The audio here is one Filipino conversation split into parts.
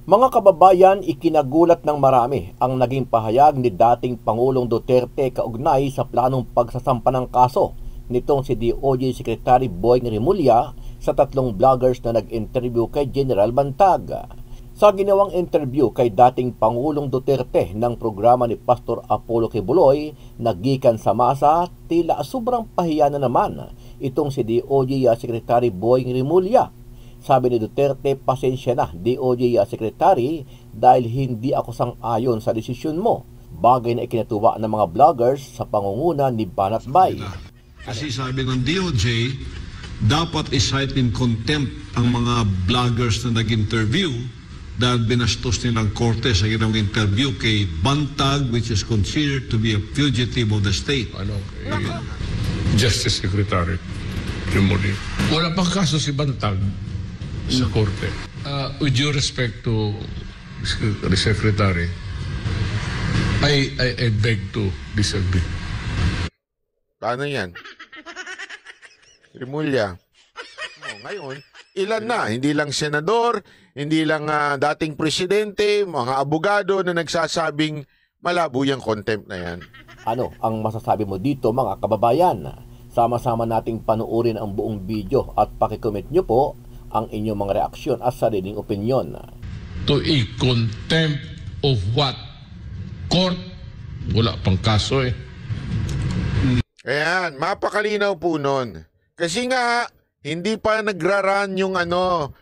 Mga kababayan, ikinagulat ng marami ang naging pahayag ni dating Pangulong Duterte kaugnay sa planong pagsasampa ng kaso nitong si DOJ Secretary Boying Rimulya sa 3 vloggers na nag-interview kay General Bantag. Sa ginawang interview kay dating Pangulong Duterte ng programa ni Pastor Apollo Kibuloy, nagikan sa masa, tila sobrang pahiya na naman itong si DOJ Secretary Boying Rimulya. Sabi ni Duterte, pasensya na DOJ Secretary dahil hindi ako sang-ayon sa desisyon mo. Bagay na ikinatuwa ng mga vloggers sa pangunguna ni Banat Bay. Kasi sabi ng DOJ, dapat i-cite in contempt ang mga vloggers na nag-interview dahil binastos nilang korte sa ginawang interview kay Bantag, which is considered to be a fugitive of the state. Justice Secretary Rimulya. Wala pang kaso si Bantag sa korte. With due respect to the Secretary, I beg to disagree. Paano yan? Rimulya. Ngayon, ilan na? Hindi lang senador, hindi lang dating presidente, mga abogado na nagsasabing malabo yung contempt na yan. Ano ang masasabi mo dito mga kababayan? Sama-sama nating panuorin ang buong video at pakicomment nyo po ang inyong mga reaksyon at sariling opinyon. To a contempt of what? Court? Wala pang kaso eh. Ayan, mapakalinaw po nun. Kasi nga, hindi pa nagraran yung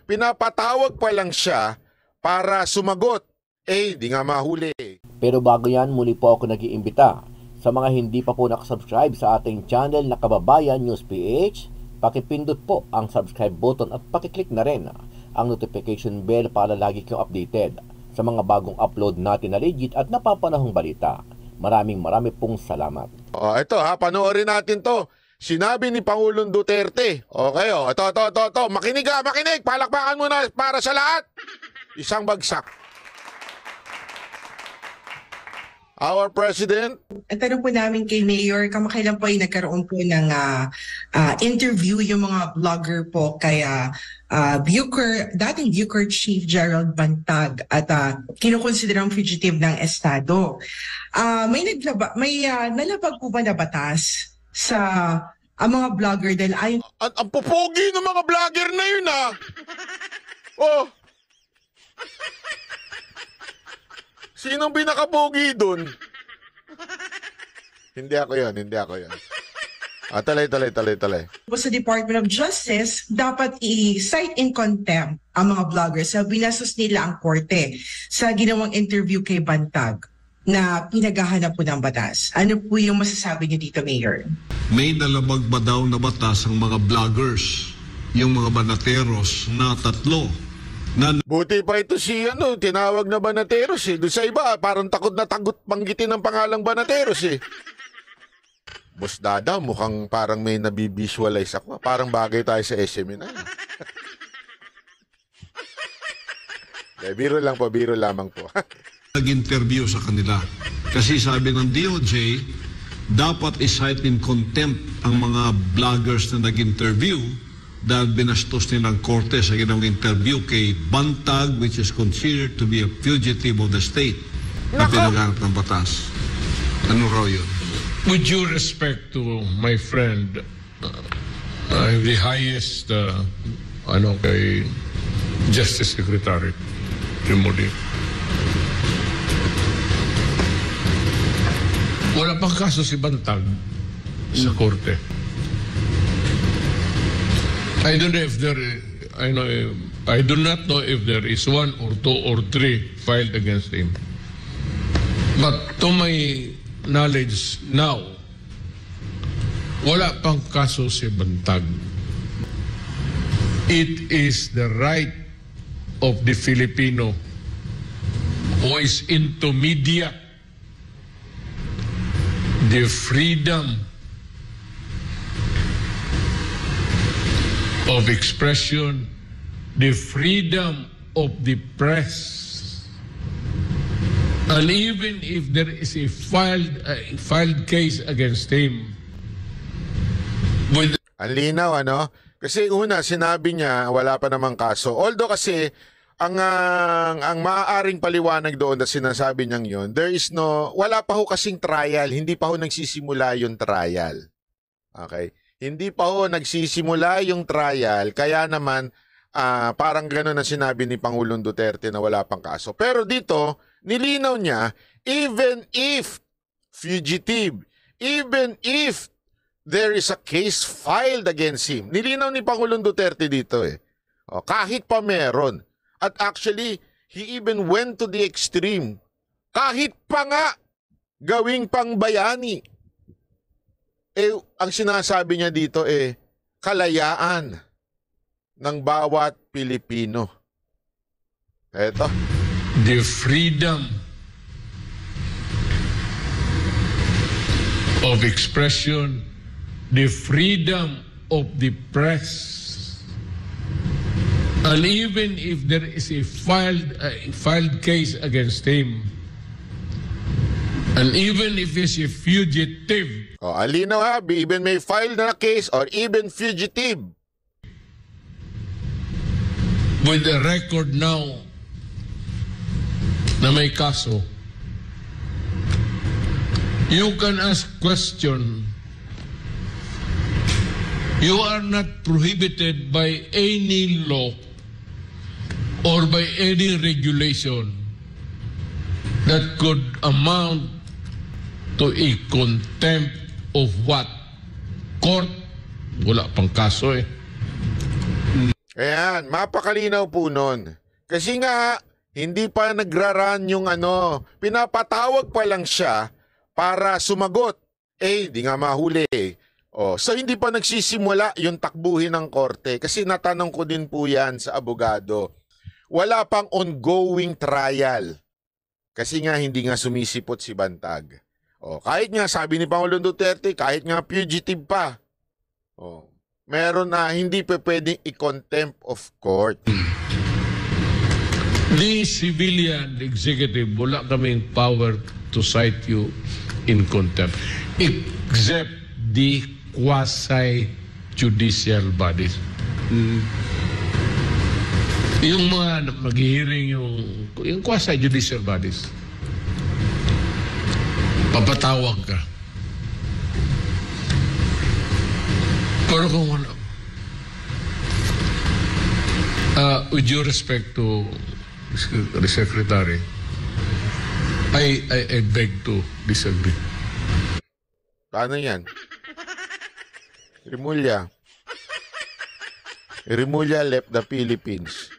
pinapatawag pa lang siya para sumagot. Di nga mahuli. Pero bago yan, muli po ako nag-iimbita sa mga hindi pa po nakasubscribe sa ating channel na Kababayan News PH, pakipindot po ang subscribe button at pakiclick na rin ang notification bell para lagi kayong updated sa mga bagong upload natin na legit at napapanahong balita. Maraming pong salamat. Ito panoorin natin to. Sinabi ni Pangulong Duterte. Okay, ito. Makinig. Palakpakan muna para sa lahat. Isang bagsak. Our President. Ang tanong po namin kay Mayor, kamakailan po ay nagkaroon po ng interview yung mga vlogger po kay dating Bucor Chief Gerald Bantag at kinukonsiderang fugitive ng Estado. May nalabag po ba na batas sa mga vlogger dahil ayon... Ang pupogi ng mga vlogger na yun Sinong pinakapogi dun? Hindi ako yan. Talay. Sa Department of Justice, dapat i-cite in contempt ang mga vloggers sa binasos nila ang korte sa ginawang interview kay Bantag na pinaghahanap po ng batas. Ano po yung masasabi niyo dito, Mayor? May nalabag ba daw na batas ang mga vloggers, yung mga banateros na 3 na... Buti pa ito si tinawag na Banateros Doon sa iba, parang takot na tagot panggitin ng pangalang Banateros Boss Dada, mukhang parang may nabivisualize ako. Parang bagay tayo sa SM9. Biro lamang po. Nag-interview sa kanila. Kasi sabi ng DOJ, dapat i-cite in contempt ang mga vloggers na nag-interview dahil binastos nilang korte sa ginawang interview kay Bantag, which is considered to be a fugitive of the state na pinaghanap ng batas. Ano raw yun? With due respect to my friend, the highest, kay Justice Secretary Rimulya. Wala pang kaso si Bantag sa korte. I don't know if I do not know if there is 1 or 2 or 3 filed against him. But to my knowledge now, wala pang kaso si Bantag. It is the right of the Filipino who is into media, the freedom of expression, the freedom of the press. And even if there is a filed case against him, Ang linaw, Kasi una, sinabi niya, wala pa namang kaso. Although kasi, ang maaaring paliwanag doon na sinasabi niyang yon, wala pa ho kasing trial, hindi pa ho nagsisimula yung trial. Okay? Hindi pa ho nagsisimula yung trial, kaya naman parang gano'n ang sinabi ni Pangulong Duterte na wala pang kaso. Pero dito, nilinaw niya, even if fugitive, even if there is a case filed against him, nilinaw ni Pangulong Duterte dito kahit pa meron. At actually, he even went to the extreme. Kahit pa nga gawing pangbayani. Ang sinasabi niya dito kalayaan ng bawat Pilipino. Eto. The freedom of expression, the freedom of the press. And even if there is a filed case against him, and even if he's a fugitive, alinaw ha, even may filed na case or even fugitive. With the record now na may kaso, you can ask question. You are not prohibited by any law or by any regulation that could amount to a contempt of what? Court? Wala pang kaso Ayan, mapakalinaw po nun. Kasi nga, hindi pa nagraran yung pinapatawag pa lang siya para sumagot. Di nga mahuli so hindi pa nagsisimula yung takbuhin ng korte. Kasi natanong ko din po yan sa abogado. Wala pang ongoing trial. Kasi nga hindi nga sumisipot si Bantag. Kahit nga sabi ni Pangulong Duterte, kahit nga fugitive pa. Meron na hindi pa pwedeng i-contempt of court. The civilian executive, wala kaming power to cite you in contempt. Except the quasi-judicial bodies. Yung mga mag-hearing yung quasi-judicial bodies, papatawag ka. Pero kung with due respect to the Secretary, I beg to disagree. Paano yan? Rimulya left the Philippines.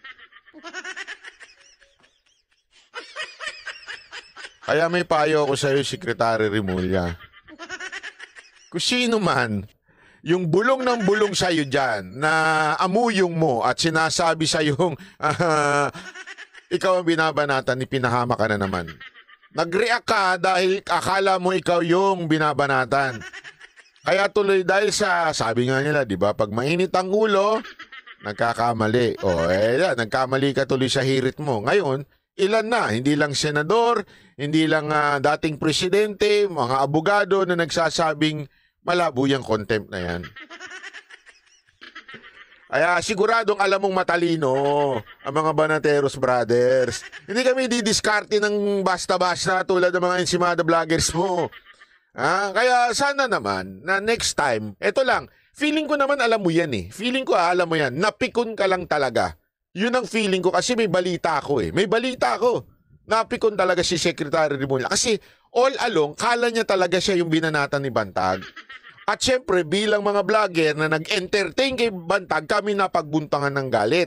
Kaya may payo ako sa iyo, Secretary Rimulya. Kung sino man, yung bulong ng bulong sa iyo dyan, na amuyong mo at sinasabi sa yung ikaw ang binabanatan, ipinahama ka na naman. Nag-react ka dahil akala mo ikaw yung binabanatan. Kaya tuloy dahil sabi nga nila, di ba, pag mainit ang ulo, nagkakamali. Nagkamali ka tuloy sa hirit mo. Ngayon, ilan na, hindi lang senador, hindi lang dating presidente, mga abogado na nagsasabing malabo yung contempt na yan. Kaya siguradong alam mong matalino ang mga Banateros brothers. Hindi kami didiskarte ng basta-basta tulad ng mga ensimada vloggers mo. Kaya sana naman na next time, eto lang, feeling ko naman alam mo yan Feeling ko alam mo yan, napikon ka lang talaga. Yun ang feeling ko kasi may balita ako May balita ako. Napikon talaga si Secretary Rimulya. Kasi all along, kala niya talaga siya yung binanatan ni Bantag. At syempre, bilang mga vlogger na nag-entertain kay Bantag, kami napagbuntangan ng galit.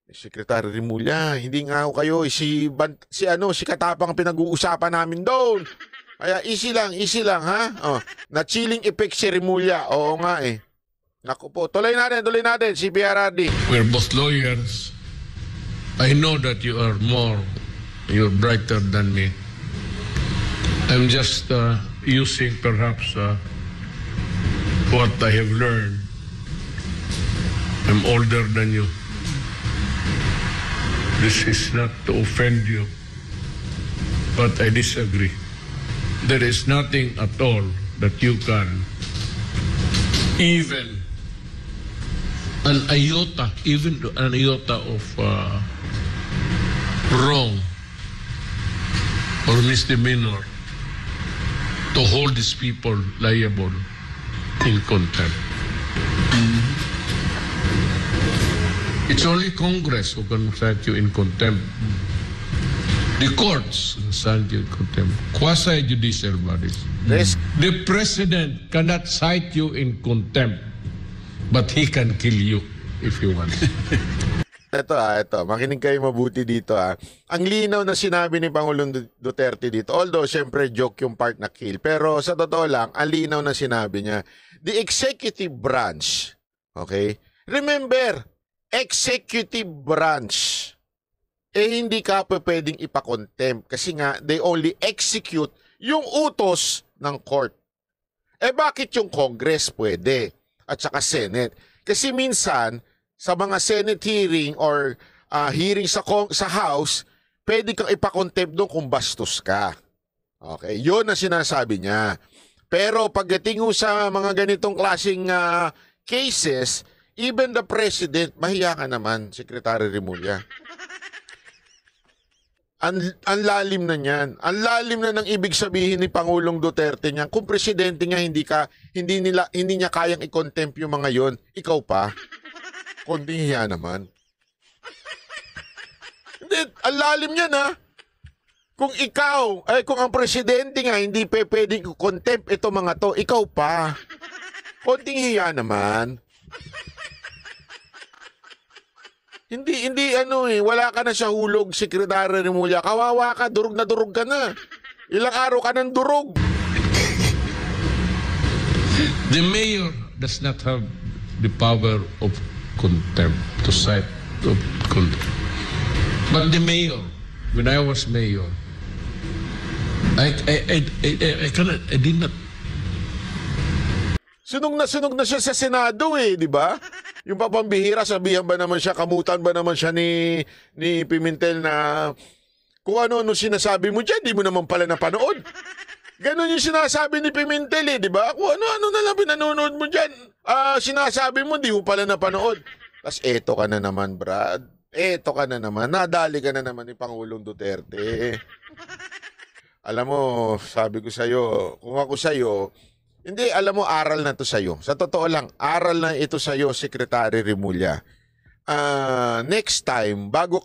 Secretary Rimulya, hindi nga ako kayo. Si Katapang pinag-uusapan namin doon. Kaya easy lang ha? Na chilling effect si Rimulya. Oo nga Naku po, tuloy natin si PRRD. We're both lawyers. I know that you're brighter than me. I'm just using perhaps what I have learned. I'm older than you. This is not to offend you, but I disagree. There is nothing at all that you can, even an iota of wrong or misdemeanor to hold these people liable in contempt. It's only Congress who can cite you in contempt. The courts can cite you in contempt. Quasi-judicial bodies. Yes. The president cannot cite you in contempt, but he can kill you if he wants. Ito. Makinig kayo mabuti dito Ang linaw na sinabi ni Pangulong Duterte dito, although syempre joke yung part na kill, pero sa totoo lang, ang linaw na sinabi niya, the executive branch, okay? Remember, executive branch, hindi ka pwedeng ipakontempt kasi nga, they only execute yung utos ng court. Bakit yung Congress pwede? At saka Senate? Kasi minsan, sa mga Senate hearing or hearing sa House, pwede kang ipakontempt doon kung bastos ka. Okay, yun ang sinasabi niya. Pero pagdating sa mga ganitong klaseng cases, even the President, mahiya ka naman, Secretary Remulla. Ang lalim na niyan. Ang lalim na ng ibig sabihin ni Pangulong Duterte niyan. Kung presidente nga hindi niya kayang i-contempt yung mga yon, ikaw pa. Kundi hiya naman. Hindi, ang lalim niyan Kung kung ang presidente nga hindi pwedeng i-contempt ito mga to, ikaw pa. Konting hiya naman. Hindi wala ka na sa hulog, Secretary Remulla. Kawawa ka, durog na durog ka na. Ilang araw ka ng durog. The mayor does not have the power of contempt to cite of contempt. But the mayor, when I was mayor, I did not. Sunog na siya sa Senado di ba? Yung papambihira, sabihan ba naman siya, kamutan ba naman siya ni Pimentel na kung ano sinasabi mo dyan, di mo naman pala napanood. Ganon yung sinasabi ni Pimentel di ba? Kung ano na lang pinanonood mo dyan, sinasabi mo, di mo pala napanood. Tapos eto ka na naman, Brad. Eto ka na naman. Nadali ka na naman ni Pangulong Duterte. Alam mo, sabi ko sa'yo, kung ako sa'yo, hindi, alam mo, aral na to sa'yo. Sa totoo lang, aral na ito sa'yo, Secretary Remulla. Next time, bago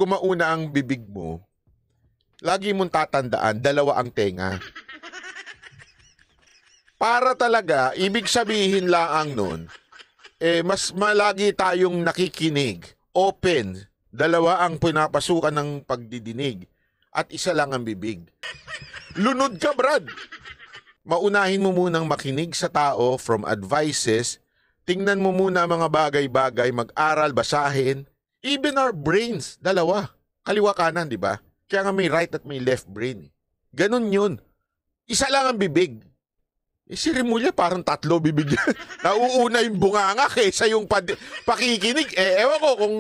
mauna ang bibig mo, lagi mong tatandaan, dalawa ang tenga. Para talaga, ibig sabihin lang nun, mas malagi tayong nakikinig, open, dalawa ang pinapasukan ng pagdidinig, at isa lang ang bibig. Lunod ka, Brad! Maunahin mo munang makinig sa tao from advices, tingnan mo muna mga bagay-bagay, mag-aral, basahin, even our brains, dalawa, kaliwa kanan, di ba? Kaya nga may right at may left brain. Ganon yun. Isa lang ang bibig. Si Remulla parang 3 bibig niya. Nauuna yung bunganga kaysa yung pakikinig. Ewan ko kung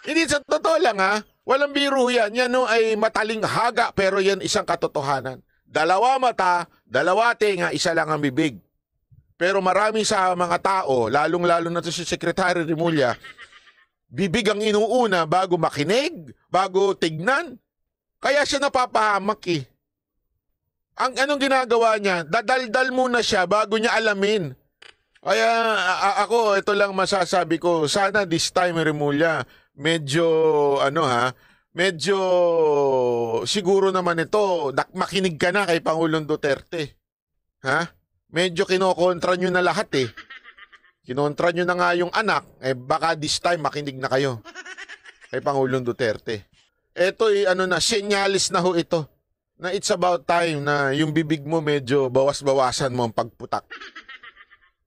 hindi sa totoo lang walang biro yan. Yan ay mataling haga pero yan isang katotohanan. 2 mata, 2 tenga, isa lang ang bibig. Pero marami sa mga tao, lalong-lalo na to si Secretary Remulla, bibig ang inuuna bago makinig, bago tignan. Kaya siya napapahamak Ang anong ginagawa niya? Dadaldal muna siya bago niya alamin. Kaya ako, ito lang masasabi ko, sana this time Remulla, medyo medyo siguro naman ito, makinig ka na kay Pangulong Duterte. Medyo kinokontra nyo na lahat Kinontra nyo na nga yung anak, baka this time makinig na kayo kay Pangulong Duterte. Ito senyalis na ho ito. Na it's about time na yung bibig mo medyo bawas-bawasan mo ang pagputak.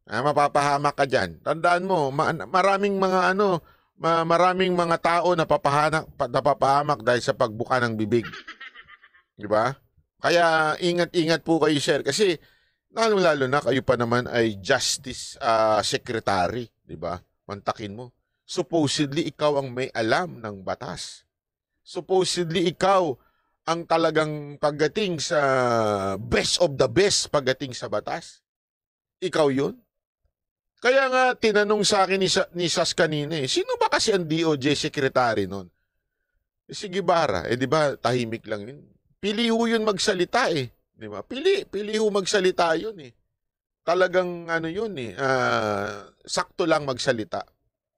Mapapahamak ka dyan. Tandaan mo, maraming mga maraming mga tao na napapahamak dahil sa pagbuka ng bibig. Di ba? Kaya ingat-ingat po kayo, sir. Kasi lalo na kayo pa naman ay Justice Secretary. Di ba? Mantakin mo. Supposedly, ikaw ang may alam ng batas. Supposedly, ikaw ang talagang pagdating sa best of the best pagdating sa batas. Ikaw yun. Kaya nga, tinanong sa akin ni Sas kanina sino ba kasi ang DOJ secretary nun? Si Guevara, di ba, tahimik lang yun. Pili ho yun magsalita Di ba? Pili ho magsalita yun Talagang ano yun sakto lang magsalita.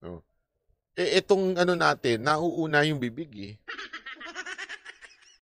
No? Itong ano natin, nauuna yung bibig